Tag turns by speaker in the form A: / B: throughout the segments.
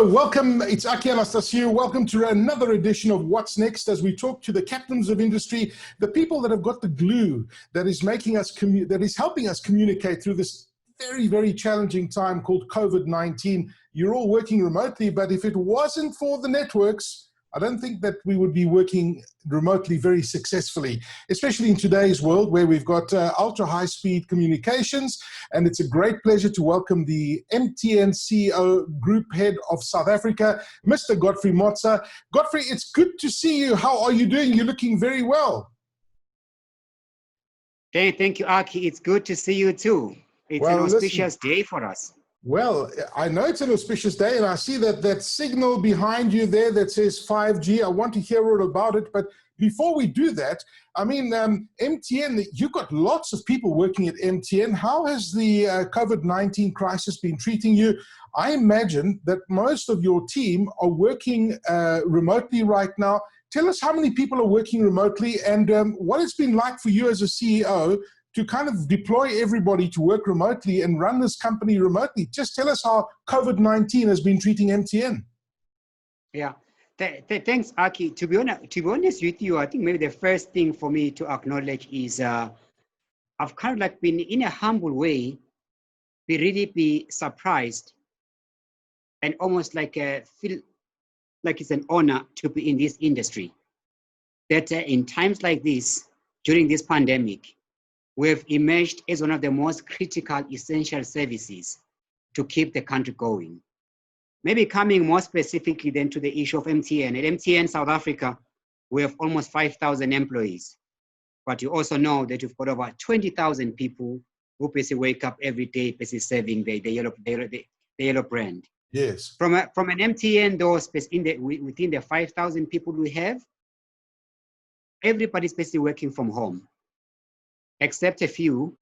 A: Hello, welcome. It's Anastasiou. Welcome to another edition of What's Next as we talk to the captains of industry, the people that have got the glue that is making us helping us communicate through this very, very challenging time called COVID-19. You're all working remotely, but if it wasn't for the networks, I don't think that we would be working remotely very successfully, especially in today's world where we've got ultra high-speed communications. And it's a great pleasure to welcome the MTN CEO Group Head of South Africa, Mr. Godfrey Motsa. Godfrey, it's good to see you. How are you doing? You're looking very well.
B: Thank you, Aki. It's good to see you too. It's an auspicious day for us.
A: Well, I know it's an auspicious day, and I see that signal behind you there that says 5G. I want to hear all about it. But before we do that, I mean, MTN, you've got lots of people working at MTN. How has the COVID-19 crisis been treating you? I imagine that most of your team are working remotely right now. Tell us how many people are working remotely and what it's been like for you as a CEO to kind of deploy everybody to work remotely and run this company remotely. Just tell us how COVID-19 has been treating MTN.
B: Yeah, thanks, Aki. To be honest with you, I think maybe the first thing for me to acknowledge is I've kind of like been, in a humble way, be surprised and almost like feel like it's an honor to be in this industry. That in times like this, during this pandemic, we've emerged as one of the most critical essential services to keep the country going. Maybe coming more specifically then to the issue of MTN. At MTN South Africa, we have almost 5,000 employees. But you also know that you've got over 20,000 people who basically wake up every day basically serving the yellow brand.
A: Yes.
B: From an MTN, though, within the 5,000 people we have, everybody's basically working from home, except a few,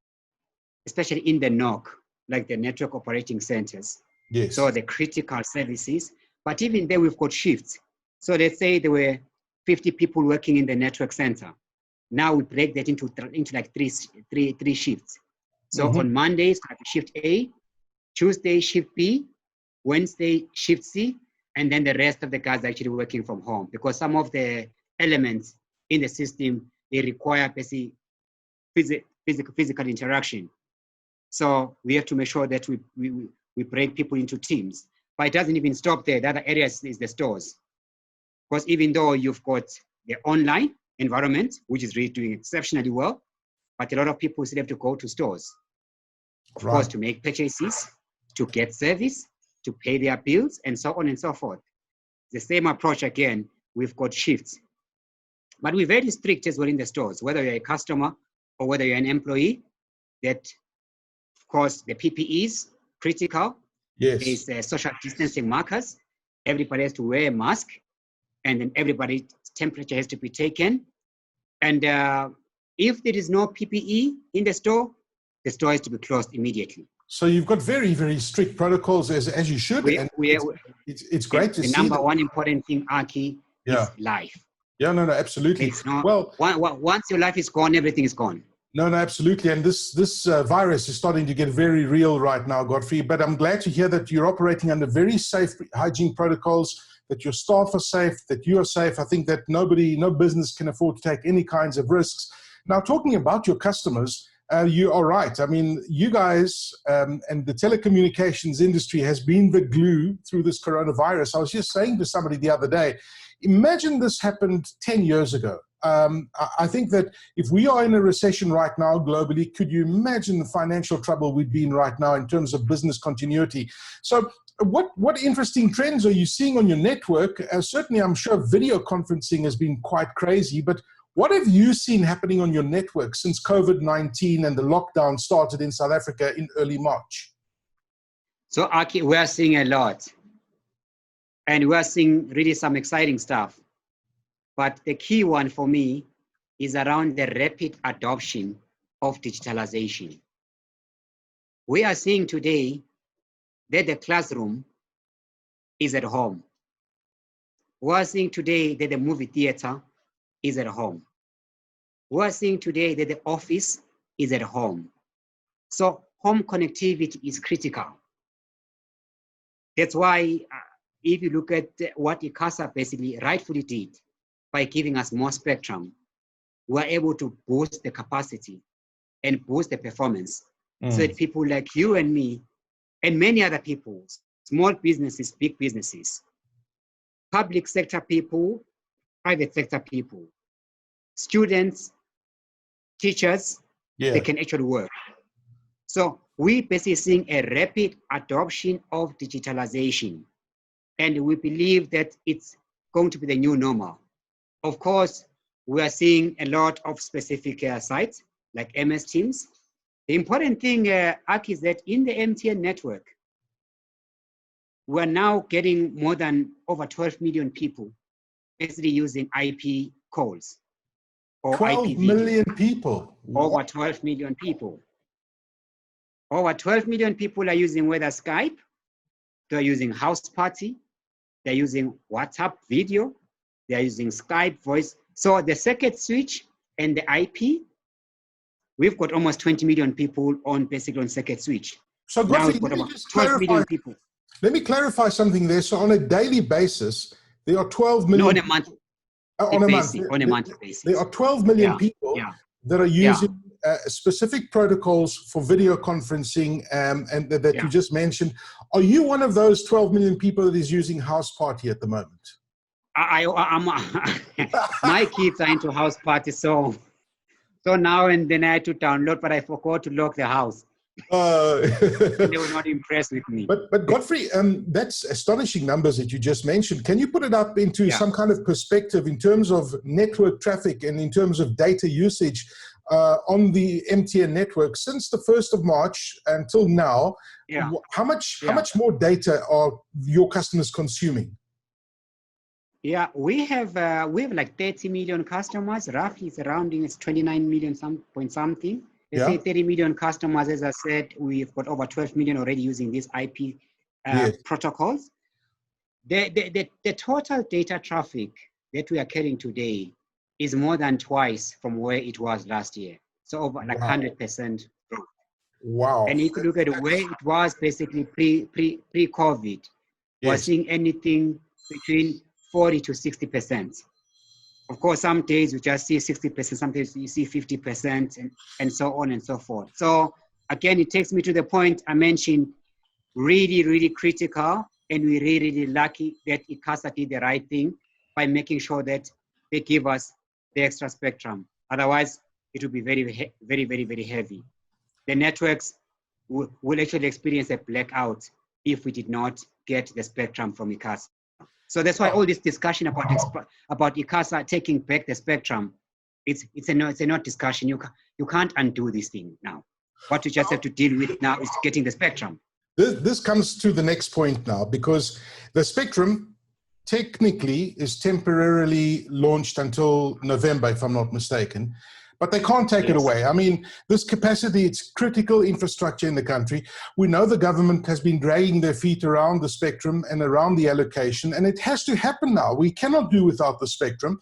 B: especially in the NOC, like the network operating centers.
A: Yes.
B: So the critical services, but even there we've got shifts. So let's say there were 50 people working in the network center. Now we break that into like three shifts. So on Mondays, like shift A, Tuesday, shift B, Wednesday, shift C, and then the rest of the guys actually working from home because some of the elements in the system, they require basically physical interaction. So we have to make sure that we break people into teams. But it doesn't even stop there. The other area is the stores. Because even though you've got the online environment, which is really doing exceptionally well, but a lot of people still have to go to stores. Of course, to make purchases, to get service, to pay their bills, and so on and so forth. The same approach again, we've got shifts. But we're very strict as well in the stores, whether you're a customer or whether you're an employee, that, of course, the PPEs, critical.
A: Yes.
B: There's social distancing markers. Everybody has to wear a mask, and then everybody's temperature has to be taken. And if there is no PPE in the store has to be closed immediately.
A: So you've got very, very strict protocols as you should. It's great to see.
B: The number one important thing, Aki, is life.
A: Yeah, no, absolutely.
B: Once your life is gone, everything is gone.
A: No, absolutely. And this virus is starting to get very real right now, Godfrey. But I'm glad to hear that you're operating under very safe hygiene protocols, that your staff are safe, that you are safe. I think that no business can afford to take any kinds of risks. Now, talking about your customers, you are right. I mean, you guys and the telecommunications industry has been the glue through this coronavirus. I was just saying to somebody the other day, imagine this happened 10 years ago. I think that if we are in a recession right now globally, could you imagine the financial trouble we'd be in right now in terms of business continuity? So what interesting trends are you seeing on your network? Certainly, I'm sure video conferencing has been quite crazy, but what have you seen happening on your network since COVID-19 and the lockdown started in South Africa in early March?
B: So, Aki, we are seeing a lot. And we are seeing really some exciting stuff. But the key one for me is around the rapid adoption of digitalization. We are seeing today that the classroom is at home. We are seeing today that the movie theater is at home. We are seeing today that the office is at home. So home connectivity is critical. That's why if you look at what ICASA basically rightfully did by giving us more spectrum, we are able to boost the capacity and boost the performance so that people like you and me and many other people, small businesses, big businesses, public sector people, private sector people, students, teachers, they can actually work. So we basically seeing a rapid adoption of digitalization, and we believe that it's going to be the new normal. Of course, we are seeing a lot of specific sites like MS Teams. The important thing, Aki, is that in the MTN network, we're now getting more than over 12 million people basically using IP calls or
A: 12
B: IP video.
A: million people.
B: Over 12 million people. Over 12 million people are using whether Skype, they're using House Party, they're using WhatsApp video, they're using Skype voice. So the circuit switch and the IP, we've got almost 20 million people on basically on circuit switch.
A: So
B: now
A: Godfrey,
B: we've got
A: let me
B: about
A: just
B: 12
A: clarify.
B: million people.
A: Let me clarify something there. So on a daily basis, there are 12 million.
B: No, on a month.
A: On a month.
B: On a monthly basis.
A: There are 12 million people that are using specific protocols for video conferencing and that you just mentioned. Are you one of those 12 million people that is using House Party at the moment?
B: I'm my kids are into House Party, so now and then I had to download, but I forgot to lock the house. They were not impressed with me.
A: But Godfrey, that's astonishing numbers that you just mentioned. Can you put it up into some kind of perspective in terms of network traffic and in terms of data usage on the MTN network since the 1st of March until now? How much more data are your customers consuming?
B: Yeah, we have like 30 million customers. Roughly, it's surrounding, it's 29 million point something. Let's say 30 million customers. As I said, we've got over 12 million already using these IP protocols. The total data traffic that we are carrying today is more than twice from where it was last year. So over like 100% growth.
A: Wow.
B: And if you look at where it was basically pre-COVID, we're seeing anything between 40 to 60%. Of course, some days you just see 60%, some days you see 50%, and so on and so forth. So again, it takes me to the point I mentioned, really, really critical, and we're really, really lucky that ICASA did the right thing by making sure that they give us the extra spectrum. Otherwise, it will be very, very, very, very heavy. The networks will actually experience a blackout if we did not get the spectrum from ICASA. So that's why all this discussion about ICASA taking back the spectrum, it's a not discussion. You can't undo this thing now. What you just have to deal with now is getting the spectrum.
A: This comes to the next point now, because the spectrum technically is temporarily launched until November, if I'm not mistaken. But they can't take it away. I mean, this capacity, it's critical infrastructure in the country. We know the government has been dragging their feet around the spectrum and around the allocation, and it has to happen now. We cannot do without the spectrum.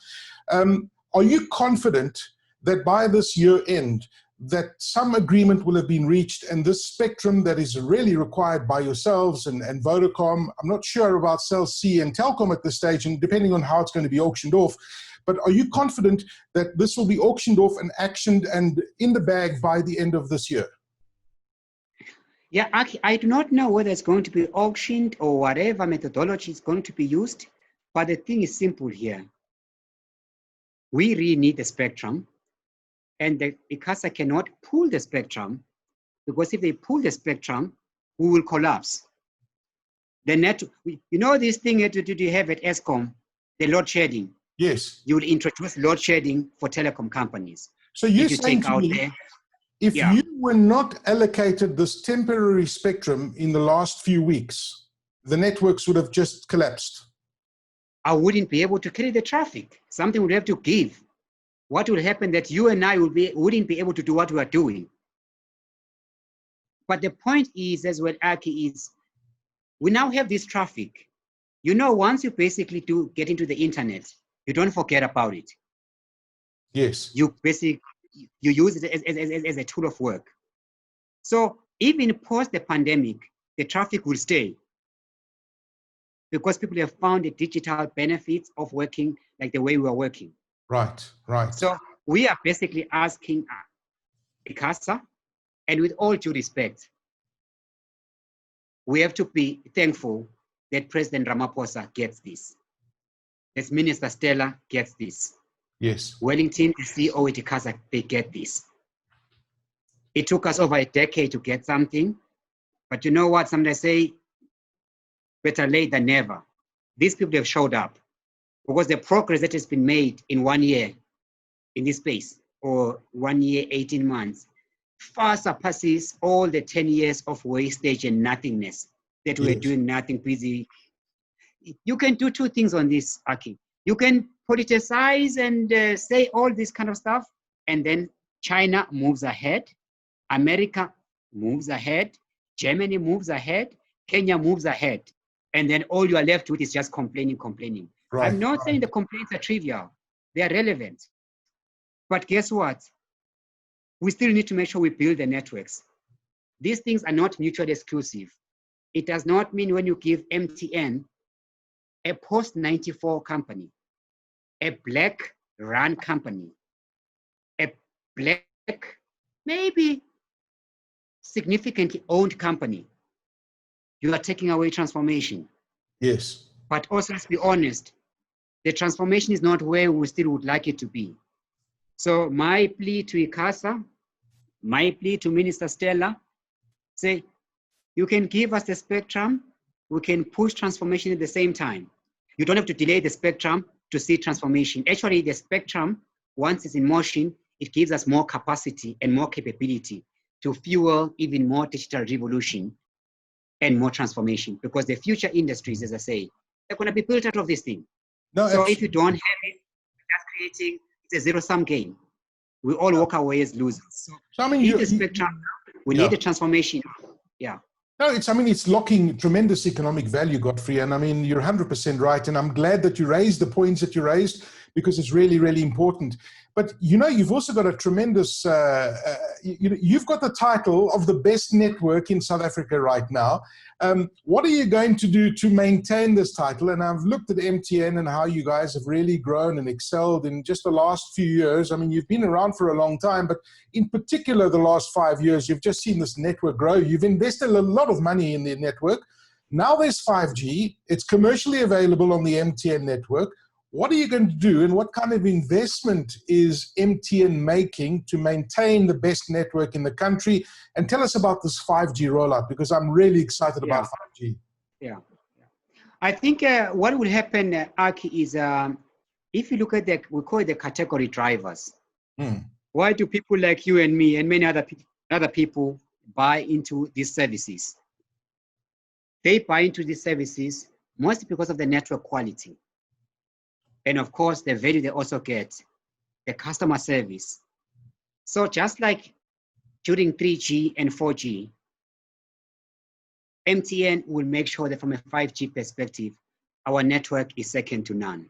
A: Are you confident that by this year end, that some agreement will have been reached and this spectrum that is really required by yourselves and Vodacom, I'm not sure about Cell C and Telkom at this stage, and depending on how it's going to be auctioned off, but are you confident that this will be auctioned off and actioned and in the bag by the end of this year?
B: Yeah, I do not know whether it's going to be auctioned or whatever methodology is going to be used, but the thing is simple here. We really need the spectrum, and the ICASA cannot pull the spectrum, because if they pull the spectrum, we will collapse. The net, you know this thing that you have at ESCOM, the load shedding.
A: Yes.
B: You will introduce load shedding for telecom companies.
A: So you're saying to me, if you were not allocated this temporary spectrum in the last few weeks, the networks would have just collapsed?
B: I wouldn't be able to carry the traffic. Something would have to give. What will happen that you and I wouldn't be able to do what we are doing. But the point is, as well, Aki, is we now have this traffic. You know, once you basically get into the internet, you don't forget about it.
A: Yes.
B: You basically, you use it as a tool of work. So even post the pandemic, the traffic will stay. because people have found the digital benefits of working like the way we are working.
A: Right, right.
B: So we are basically asking ICASA, and with all due respect, we have to be thankful that President Ramaphosa gets this. That Minister Stella gets this.
A: Yes.
B: Wellington, the CEO at ICASA, they get this. It took us over a decade to get something, but you know what? Sometimes I say, better late than never. These people have showed up because the progress that has been made in 1 year in this space, or 1 year, 18 months, far surpasses all the 10 years of wastage and nothingness that we're doing nothing busy. You can do two things on this, Aki. You can politicize and say all this kind of stuff, and then China moves ahead, America moves ahead, Germany moves ahead, Kenya moves ahead, and then all you are left with is just complaining.
A: Right,
B: I'm not saying the complaints are trivial, they are relevant. But guess what? We still need to make sure we build the networks. These things are not mutually exclusive. It does not mean when you give MTN a post-94 company, a black-run company, a black, maybe significantly owned company, you are taking away transformation.
A: Yes.
B: But also, let's be honest, the transformation is not where we still would like it to be. So my plea to ICASA, my plea to Minister Stella, say, you can give us the spectrum, we can push transformation at the same time. You don't have to delay the spectrum to see transformation. Actually, the spectrum, once it's in motion, it gives us more capacity and more capability to fuel even more digital revolution and more transformation, because the future industries, as I say, they're going to be built out of this thing.
A: No,
B: so
A: absolutely.
B: If you don't have it, just creating, it's a zero-sum game. We all walk away as losers. So
A: I mean,
B: we need the spectrum, we need the transformation. Yeah.
A: No, it's locking tremendous economic value, Godfrey. And I mean, you're 100% right. And I'm glad that you raised the points that you raised, because it's really, really important. But, you've also got a tremendous, you've got the title of the best network in South Africa right now. What are you going to do to maintain this title? And I've looked at MTN and how you guys have really grown and excelled in just the last few years. I mean, you've been around for a long time, but in particular, the last 5 years, you've just seen this network grow. You've invested a lot of money in the network. Now there's 5G. It's commercially available on the MTN network. What are you going to do, and what kind of investment is MTN making to maintain the best network in the country? And tell us about this 5G rollout, because I'm really excited about 5G.
B: Yeah. I think what will happen, Aki, is if you look at we call it the category drivers. Why do people like you and me and many other people buy into these services? They buy into these services mostly because of the network quality. And of course, the value they also get, the customer service. So just like during 3G and 4G, MTN will make sure that from a 5G perspective, our network is second to none.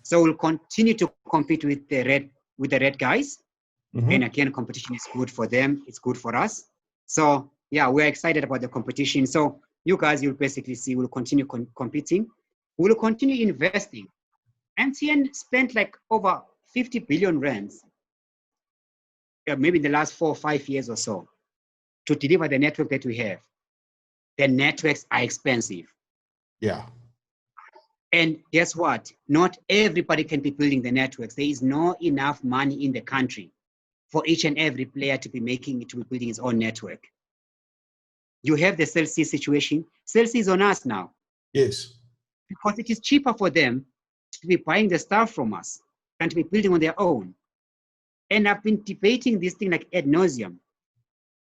B: So we'll continue to compete with the red guys. And again, competition is good for them. It's good for us. So yeah, we're excited about the competition. So you guys, you'll basically see, we'll continue competing. We'll continue investing. MTN spent like over 50 billion rands, maybe in the last 4 or 5 years or so, to deliver the network that we have. The networks are expensive.
A: Yeah.
B: And guess what? Not everybody can be building the networks. There is not enough money in the country for each and every player to be building his own network. You have the Cell C situation. Cell C is on us now.
A: Yes.
B: Because it is cheaper for them to be buying the stuff from us than to be building on their own. And I've been debating this thing like ad nauseum.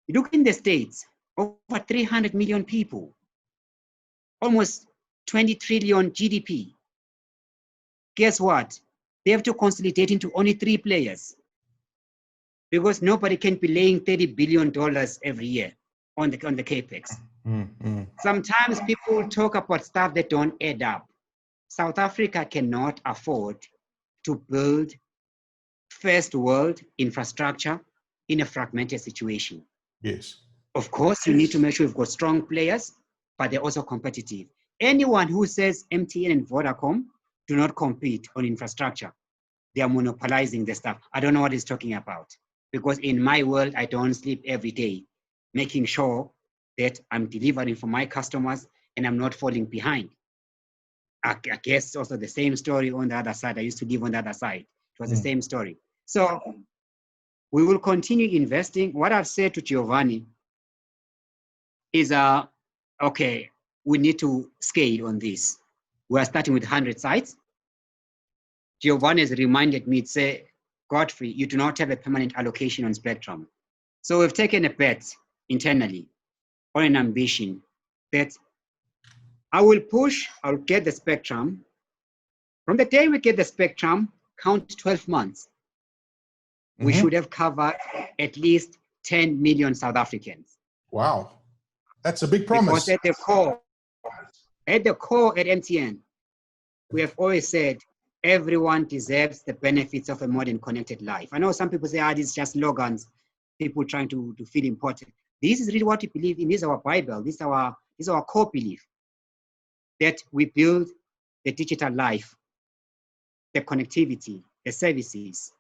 B: You look in the States, over 300 million people, almost 20 trillion GDP. Guess what? They have to consolidate into only 3 players, because nobody can be laying $30 billion every year on the capex. Sometimes people talk about stuff that don't add up. South Africa cannot afford to build first world infrastructure in a fragmented situation.
A: Yes.
B: Of course, you need to make sure you've got strong players, but they're also competitive. anyone who says MTN and Vodacom do not compete on infrastructure, they are monopolizing the stuff. I don't know what he's talking about, because in my world, I don't sleep every day, making sure that I'm delivering for my customers and I'm not falling behind. I guess also the same story on the other side. I used to live on the other side. It was the same story. So we will continue investing. What I've said to Giovanni is, okay, we need to scale on this. We are starting with 100 sites. Giovanni has reminded me to say, Godfrey, you do not have a permanent allocation on spectrum. So we've taken a bet internally on an ambition that I'll get the spectrum. From the day we get the spectrum, count 12 months. We should have covered at least 10 million South Africans.
A: Wow, that's a big promise.
B: Because at the core at MTN, we have always said everyone deserves the benefits of a modern connected life. I know some people say, these are just slogans, people trying to feel important. This is really what we believe in. This is our Bible. This is our core belief, that we build the digital life, the connectivity, the services,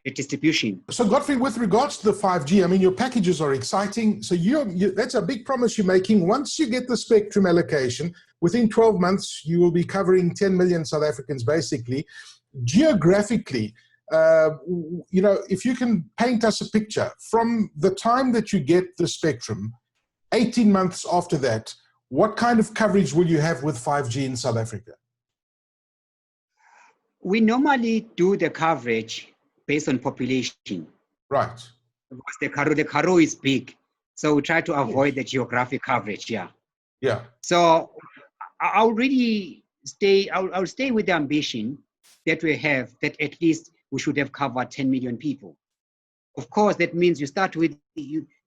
B: the distribution.
A: So Godfrey, with regards to the 5G, I mean, your packages are exciting. So that's a big promise you're making. Once you get the spectrum allocation, within 12 months, you will be covering 10 million South Africans, basically. Geographically, if you can paint us a picture from the time that you get the spectrum, 18 months after that, what kind of coverage will you have with 5G in South Africa?
B: We normally do the coverage based on population.
A: Right.
B: Because the Karoo is big. So we try to avoid the geographic coverage, yeah. So I'll stay with the ambition that we have, that at least we should have covered 10 million people. Of course, that means you start with,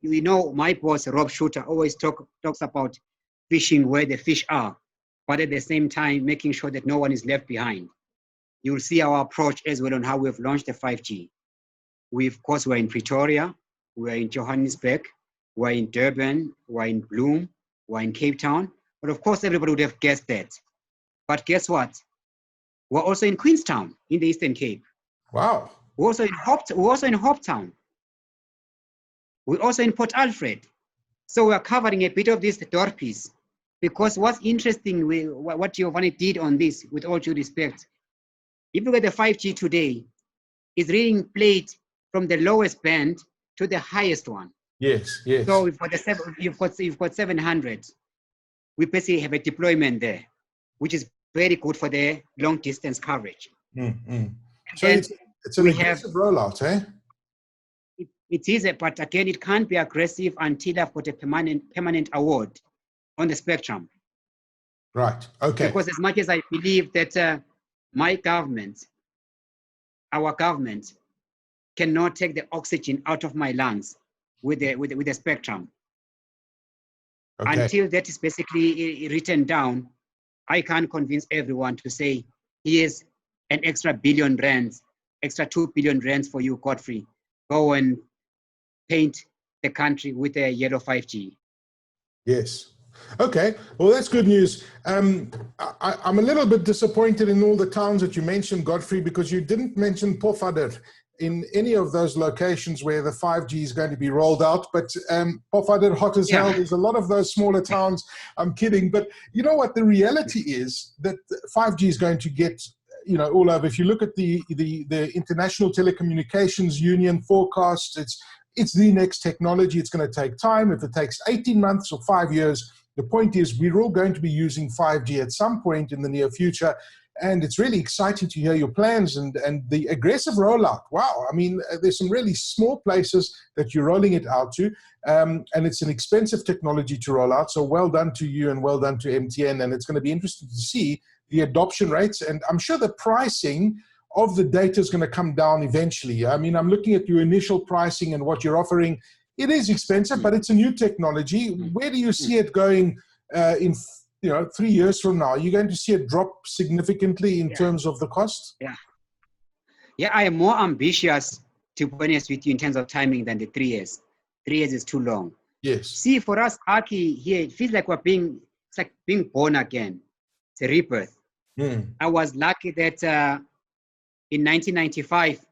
B: my boss, Rob Shooter, always talks about fishing where the fish are, but at the same time, making sure that no one is left behind. You'll see our approach as well on how we've launched the 5G. Of course, we're in Pretoria, we're in Johannesburg, we're in Durban, we're in Bloem, we're in Cape Town. But of course, everybody would have guessed that. But guess what? We're also in Queenstown, in the Eastern Cape.
A: Wow.
B: We're also in Hopetown. We're also in Port Alfred. So we're covering a bit of this Dorpies. Because what's interesting, what Giovanni did on this, with all due respect, if you look at the 5G today, it's being played from the lowest band to the highest one.
A: Yes.
B: So you've got 700. We basically have a deployment there, which is very good for the long distance coverage.
A: So it's an aggressive rollout, eh?
B: It is, but again, it can't be aggressive until I've got a permanent award on the spectrum.
A: Right. Okay.
B: Because as much as I believe that our government cannot take the oxygen out of my lungs with the spectrum. Okay. Until that is basically written down, I can't convince everyone to say, here's an extra billion rands, extra 2 billion rands for you, Godfrey. Go and paint the country with a yellow 5G.
A: Yes. Okay. Well, that's good news. I'm a little bit disappointed in all the towns that you mentioned, Godfrey, because you didn't mention Pofadder in any of those locations where the 5G is going to be rolled out. But Pofadder, hot as hell. There's a lot of those smaller towns. I'm kidding. But you know what? The reality is that 5G is going to get, all over. If you look at the International Telecommunications Union forecast, it's the next technology. It's going to take time. If it takes 18 months or 5 years, the point is we're all going to be using 5G at some point in the near future. And it's really exciting to hear your plans and the aggressive rollout. Wow. I mean, there's some really small places that you're rolling it out to. And it's an expensive technology to roll out. So well done to you and well done to MTN. And it's going to be interesting to see the adoption rates. And I'm sure the pricing of the data is going to come down eventually. I mean, I'm looking at your initial pricing and what you're offering. It is expensive, but it's a new technology. Where do you see it going in 3 years from now? Are you going to see it drop significantly in terms of the cost?
B: Yeah, I am more ambitious, to be honest with you, in terms of timing than the 3 years. 3 years is too long.
A: Yes.
B: See, for us, Aki, here, it feels like we're being it's like being born again. It's a rebirth. I was lucky that in 1995,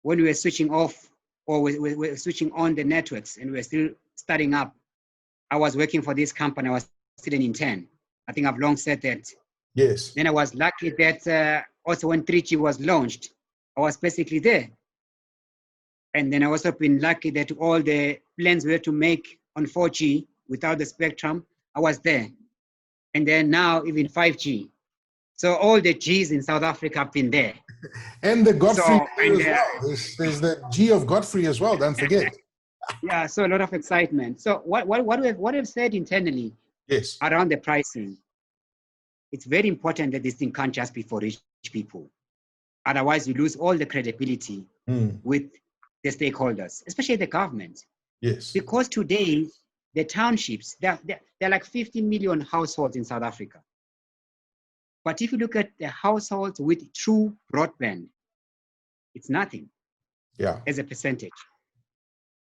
B: when we were switching off or we were switching on the networks and we were still starting up, I was working for this company. I was still in intern. I think I've long said that.
A: Yes.
B: Then I was lucky that also when 3G was launched, I was basically there. And then I also been lucky that all the plans we had to make on 4G without the spectrum, I was there. And then now even 5G. So all the G's in South Africa have been there.
A: And the Godfrey
B: So,
A: as well. There's the G of Godfrey as well, don't forget.
B: Yeah, so a lot of excitement. So what we've said internally
A: Yes.
B: around the pricing, it's very important that this thing can't just be for rich people. Otherwise, you lose all the credibility with the stakeholders, especially the government.
A: Yes.
B: Because today, the townships, there are like 50 million households in South Africa. But if you look at the households with true broadband, it's nothing as a percentage.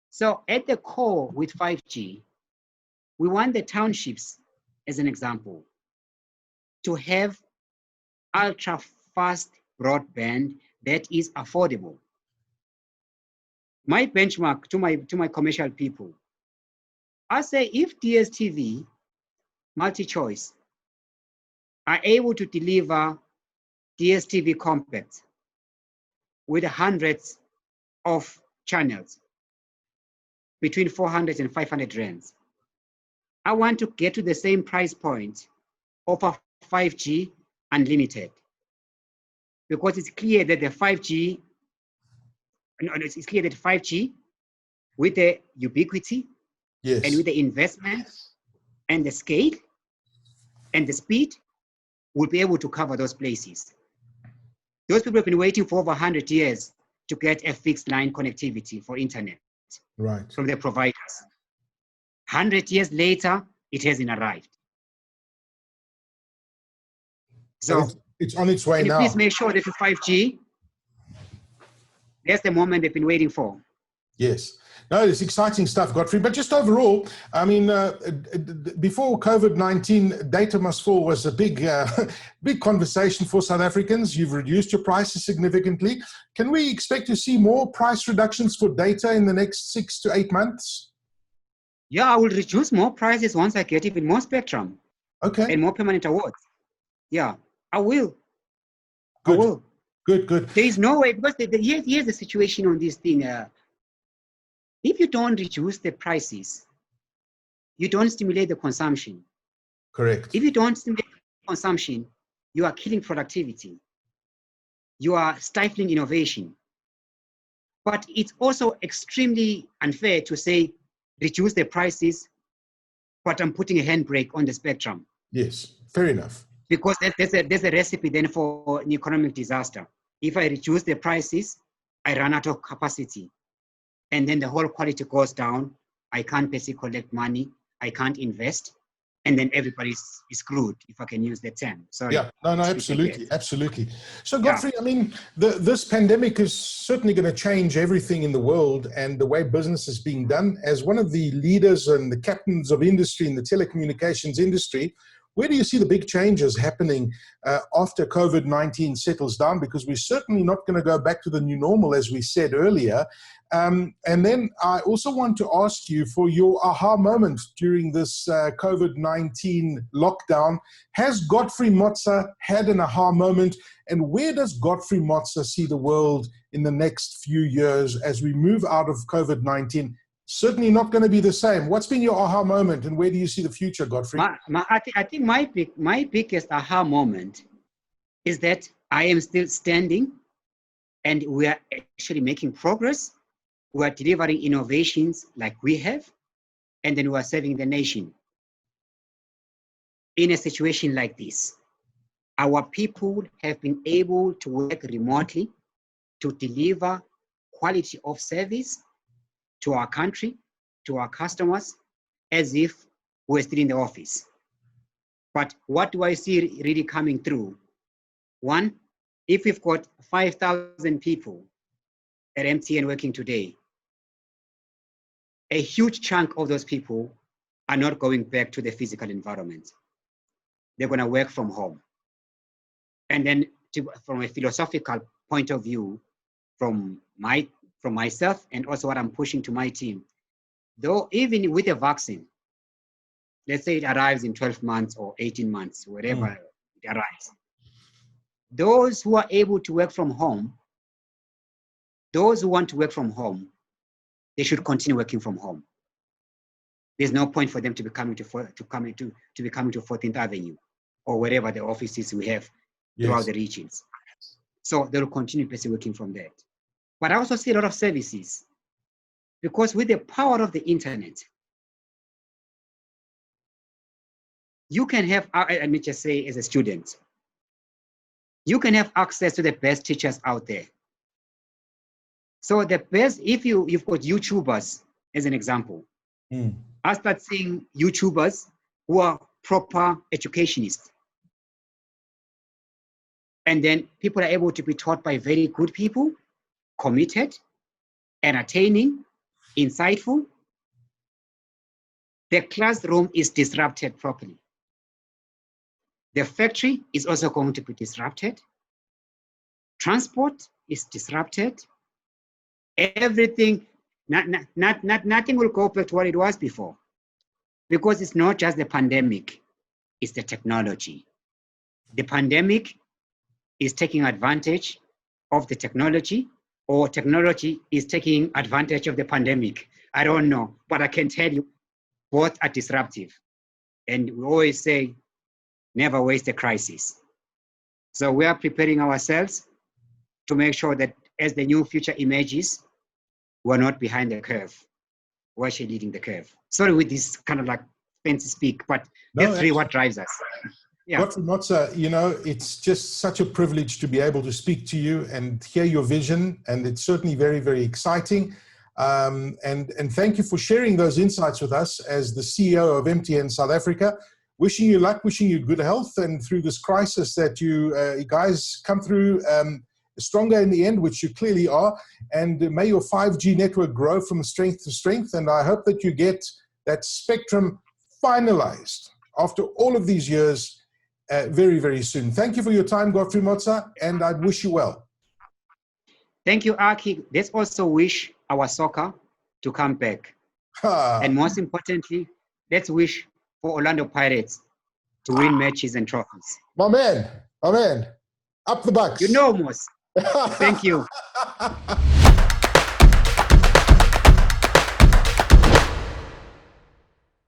B: So at the core with 5G, we want the townships, as an example, to have ultra-fast broadband that is affordable. My benchmark to my commercial people, I say if DSTV, multi-choice, are able to deliver DSTV compact with hundreds of channels between 400 and 500 rands, I want to get to the same price point of a 5G unlimited, because it's clear that the 5G, it's clear that 5G with the ubiquity and with the investment and the scale and the speed will be able to cover those places. Those people have been waiting for over 100 years to get a fixed line connectivity for internet from their providers. 100 years later, it hasn't arrived. So
A: it's on its way now.
B: Please make sure that the 5G, that's the moment they've been waiting for.
A: Yes. No, it's exciting stuff, Godfrey. But just overall, I mean, before COVID-19, data must fall was a big, big conversation for South Africans. You've reduced your prices significantly. Can we expect to see more price reductions for data in the next 6 to 8 months?
B: Yeah, I will reduce more prices once I get even more spectrum.
A: Okay.
B: And more permanent awards. Yeah, I will.
A: Good.
B: I will.
A: Good, good.
B: There is no way, because here's the situation on this thing. If you don't reduce the prices, you don't stimulate the consumption.
A: Correct.
B: If you don't stimulate consumption, you are killing productivity. You are stifling innovation. But it's also extremely unfair to say, reduce the prices, but I'm putting a handbrake on the spectrum.
A: Yes, fair enough.
B: Because there's a recipe then for an economic disaster. If I reduce the prices, I run out of capacity. And then the whole quality goes down. I can't basically collect money. I can't invest. And then everybody's screwed, if I can use that term. Sorry.
A: Yeah, no, absolutely, absolutely. So Godfrey, I mean, this pandemic is certainly going to change everything in the world and the way business is being done. As one of the leaders and the captains of industry in the telecommunications industry, where do you see the big changes happening after COVID-19 settles down? Because we're certainly not going to go back to the new normal, as we said earlier. And then I also want to ask you for your aha moment during this COVID-19 lockdown. Has Godfrey Motsa had an aha moment? And where does Godfrey Motsa see the world in the next few years as we move out of COVID-19? Certainly not going to be the same. What's been your aha moment, and where do you see the future, Godfrey?
B: I think my biggest aha moment is that I am still standing, and we are actually making progress. We are delivering innovations like we have, and then we are serving the nation. In a situation like this, our people have been able to work remotely to deliver quality of service to our country, to our customers, as if we're still in the office. But what do I see really coming through? One, if we've got 5,000 people at MTN working today, a huge chunk of those people are not going back to the physical environment. They're going to work from home. And then from a philosophical point of view, from myself and also what I'm pushing to my team, though even with a vaccine, let's say it arrives in 12 months or 18 months, wherever it arrives, those who are able to work from home, those who want to work from home, they should continue working from home. There's no point for them to be coming to 14th Avenue or wherever the offices we have throughout the regions. So they will continue basically working from that. But I also see a lot of services, because with the power of the internet, you can have, let me just say as a student, you can have access to the best teachers out there. So the best, if you've got YouTubers as an example, I start seeing YouTubers who are proper educationists. And then people are able to be taught by very good people, committed, entertaining, insightful. The classroom is disrupted properly. The factory is also going to be disrupted. Transport is disrupted. Everything, nothing will go back to what it was before, because it's not just the pandemic, it's the technology. The pandemic is taking advantage of the technology, or technology is taking advantage of the pandemic. I don't know, but I can tell you both are disruptive. And we always say, never waste a crisis. So we are preparing ourselves to make sure that as the new future emerges, we're not behind the curve. We're actually leading the curve. Sorry with this kind of like fancy speak, but that's really what drives us. Yeah.
A: Godfrey Motsa, you know, it's just such a privilege to be able to speak to you and hear your vision, and it's certainly very, very exciting. And thank you for sharing those insights with us as the CEO of MTN South Africa. Wishing you luck, wishing you good health, and through this crisis that you guys come through stronger in the end, which you clearly are. And may your 5G network grow from strength to strength. And I hope that you get that spectrum finalized after all of these years very, very soon. Thank you for your time, Godfrey Motsa, and I wish you well.
B: Thank you, Aki. Let's also wish our soccer to come back. And most importantly, let's wish for Orlando Pirates to win matches and trophies.
A: My man, up the Bucks.
B: You know, Mos. Thank you.